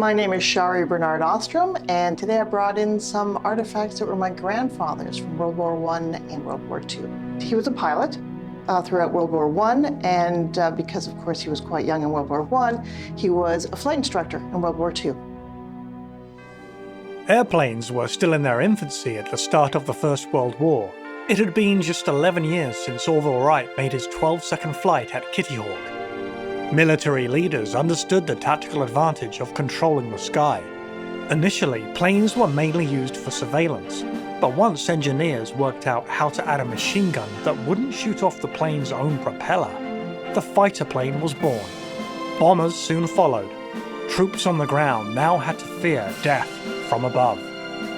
My name is Shari Bernard Ostrom, and today I brought in some artifacts that were my grandfather's from World War I and World War II. He was a pilot throughout World War I, and because of course he was quite young in World War I, he was a flight instructor in World War II. Airplanes were still in their infancy at the start of the First World War. It had been just 11 years since Orville Wright made his 12-second flight at Kitty Hawk. Military leaders understood the tactical advantage of controlling the sky. Initially, planes were mainly used for surveillance, but once engineers worked out how to add a machine gun that wouldn't shoot off the plane's own propeller, the fighter plane was born. Bombers soon followed. Troops on the ground now had to fear death from above.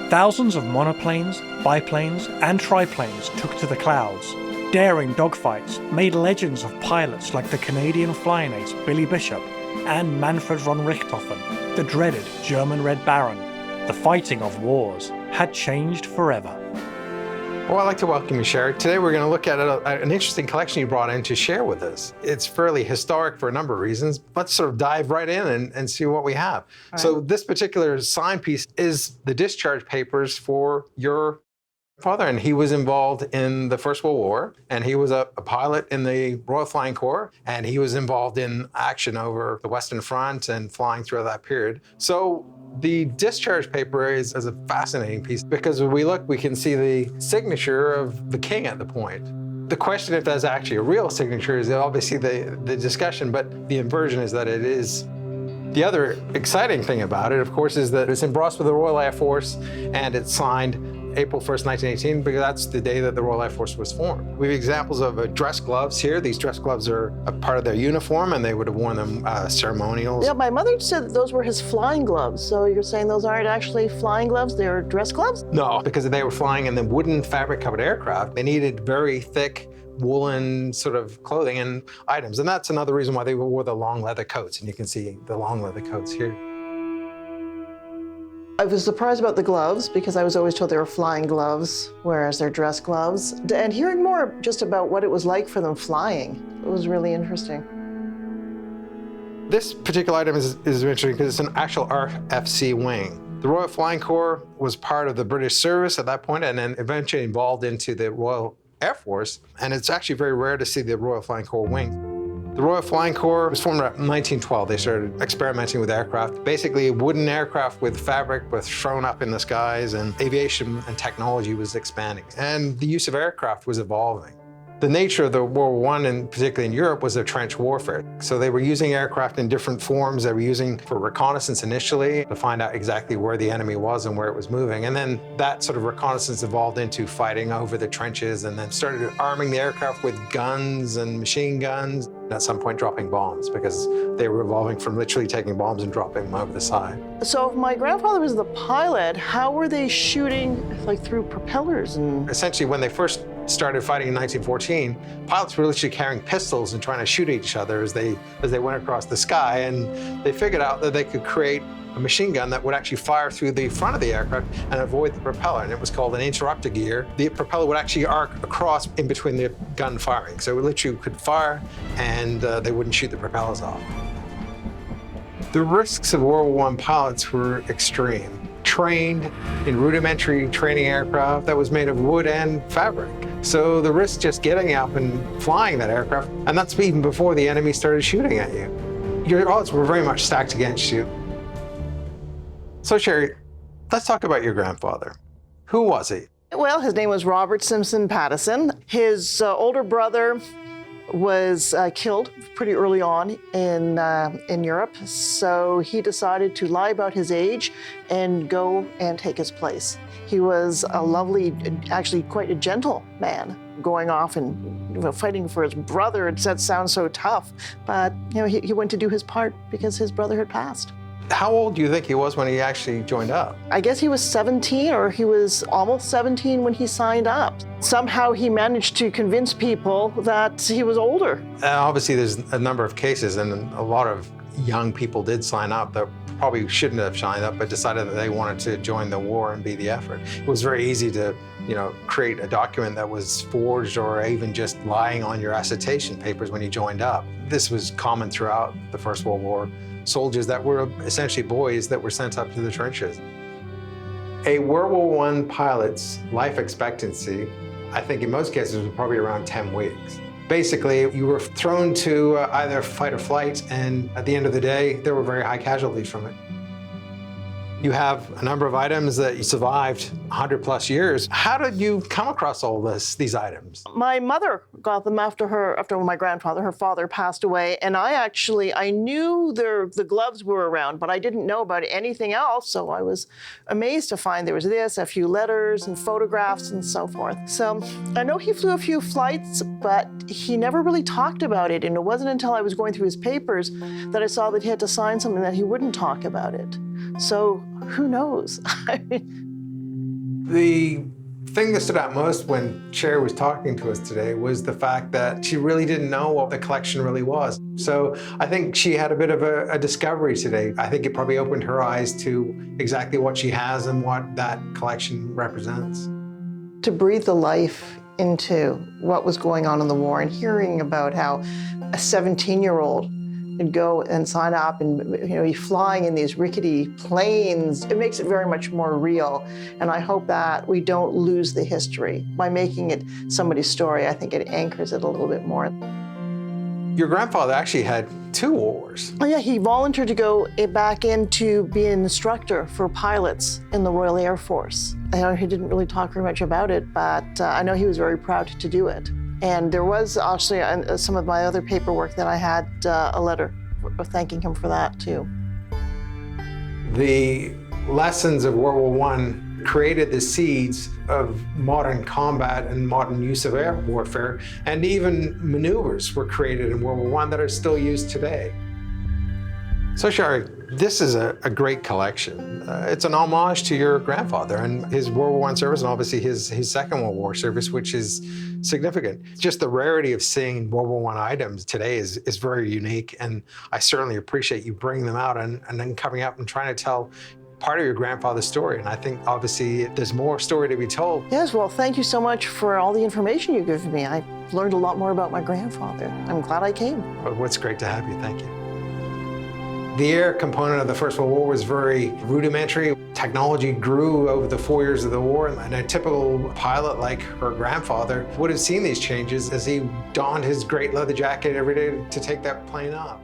Thousands of monoplanes, biplanes, and triplanes took to the clouds. Daring dogfights made legends of pilots like the Canadian flying ace Billy Bishop and Manfred von Richthofen, the dreaded German Red Baron. The fighting of wars had changed forever. Well, I'd like to welcome you, Sherry. Today we're going to look at an interesting collection you brought in to share with us. It's fairly historic for a number of reasons. Let's sort of dive right in and see what we have. Right. So this particular sign piece is the discharge papers for your father, and he was involved in the First World War, and he was a pilot in the Royal Flying Corps, and he was involved in action over the Western Front and flying through that period. So the discharge paper is a fascinating piece because when we look, we can see the signature of the king at the point. The question if that's actually a real signature is obviously the discussion, but the inversion is that it is. The other exciting thing about it, of course, is that it's embossed with the Royal Air Force and it's signed April 1st, 1918, because that's the day that the Royal Air Force was formed. We have examples of dress gloves here. These dress gloves are a part of their uniform, and they would have worn them ceremonials. Yeah, my mother said that those were his flying gloves. So you're saying those aren't actually flying gloves, they're dress gloves? No, because they were flying in the wooden fabric-covered aircraft. They needed very thick woolen sort of clothing and items. And that's another reason why they wore the long leather coats. And you can see the long leather coats here. I was surprised about the gloves because I was always told they were flying gloves, whereas they're dress gloves. And hearing more just about what it was like for them flying, it was really interesting. This particular item is interesting because it's an actual RFC wing. The Royal Flying Corps was part of the British service at that point and then eventually evolved into the Royal Air Force. And it's actually very rare to see the Royal Flying Corps wing. The Royal Flying Corps was formed in 1912. They started experimenting with aircraft. Basically, wooden aircraft with fabric was thrown up in the skies, and aviation and technology was expanding. And the use of aircraft was evolving. The nature of the World War I, and particularly in Europe, was a trench warfare. So they were using aircraft in different forms. They were using for reconnaissance initially to find out exactly where the enemy was and where it was moving. And then that sort of reconnaissance evolved into fighting over the trenches and then started arming the aircraft with guns and machine guns. At some point dropping bombs because they were evolving from literally taking bombs and dropping them over the side. So if my grandfather was the pilot, how were they shooting like through propellers? And essentially, when they first started fighting in 1914, pilots were literally carrying pistols and trying to shoot each other as they went across the sky, and they figured out that they could create a machine gun that would actually fire through the front of the aircraft and avoid the propeller, and it was called an interrupter gear. The propeller would actually arc across in between the gun firing, so it literally could fire and they wouldn't shoot the propellers off. The risks of World War I pilots were extreme. Trained in rudimentary training aircraft that was made of wood and fabric. So the risk just getting up and flying that aircraft, and that's even before the enemy started shooting at you. Your odds were very much stacked against you. So Sherry, let's talk about your grandfather. Who was he? Well, his name was Robert Simpson Pattison. His older brother was killed pretty early on in Europe, so he decided to lie about his age and go and take his place. He was a lovely, actually quite a gentle man, going off and fighting for his brother. That sounds so tough, but he went to do his part because his brother had passed. How old do you think he was when he actually joined up? I guess he was 17, or he was almost 17 when he signed up. Somehow he managed to convince people that he was older. Obviously, there's a number of cases, and a lot of young people did sign up that probably shouldn't have signed up, but decided that they wanted to join the war and be the effort. It was very easy to create a document that was forged or even just lying on your attestation papers when you joined up. This was common throughout the First World War. Soldiers that were essentially boys that were sent up to the trenches. A World War I pilot's life expectancy, I think in most cases, was probably around 10 weeks. Basically, you were thrown to either fight or flight, and at the end of the day, there were very high casualties from it. You have a number of items that you survived 100 plus years. How did you come across all these items? My mother got them after my grandfather, her father, passed away. And I knew the gloves were around, but I didn't know about anything else. So I was amazed to find there was a few letters and photographs and so forth. So I know he flew a few flights, but he never really talked about it. And it wasn't until I was going through his papers that I saw that he had to sign something that he wouldn't talk about it. So who knows? The thing that stood out most when Sherry was talking to us today was the fact that she really didn't know what the collection really was. So I think she had a bit of a discovery today. I think it probably opened her eyes to exactly what she has and what that collection represents. To breathe the life into what was going on in the war and hearing about how a 17-year-old would go and sign up and be flying in these rickety planes. It makes it very much more real. And I hope that we don't lose the history. By making it somebody's story, I think it anchors it a little bit more. Your grandfather actually had 2 wars. Oh yeah, he volunteered to go back in to be an instructor for pilots in the Royal Air Force. I know he didn't really talk very much about it, but I know he was very proud to do it. And there was actually some of my other paperwork that I had a letter thanking him for that too. The lessons of World War I created the seeds of modern combat and modern use of air warfare, and even maneuvers were created in World War I that are still used today. So Sherry, this is a great collection. It's an homage to your grandfather and his World War I service, and obviously his Second World War service, which is significant. Just the rarity of seeing World War I items today is very unique, and I certainly appreciate you bringing them out and then coming up and trying to tell part of your grandfather's story. And I think obviously there's more story to be told. Yes, well, thank you so much for all the information you've given me. I learned a lot more about my grandfather. I'm glad I came. Well, it's great to have you. Thank you. The air component of the First World War was very rudimentary. Technology grew over the 4 years of the war, and a typical pilot like her grandfather would have seen these changes as he donned his great leather jacket every day to take that plane up.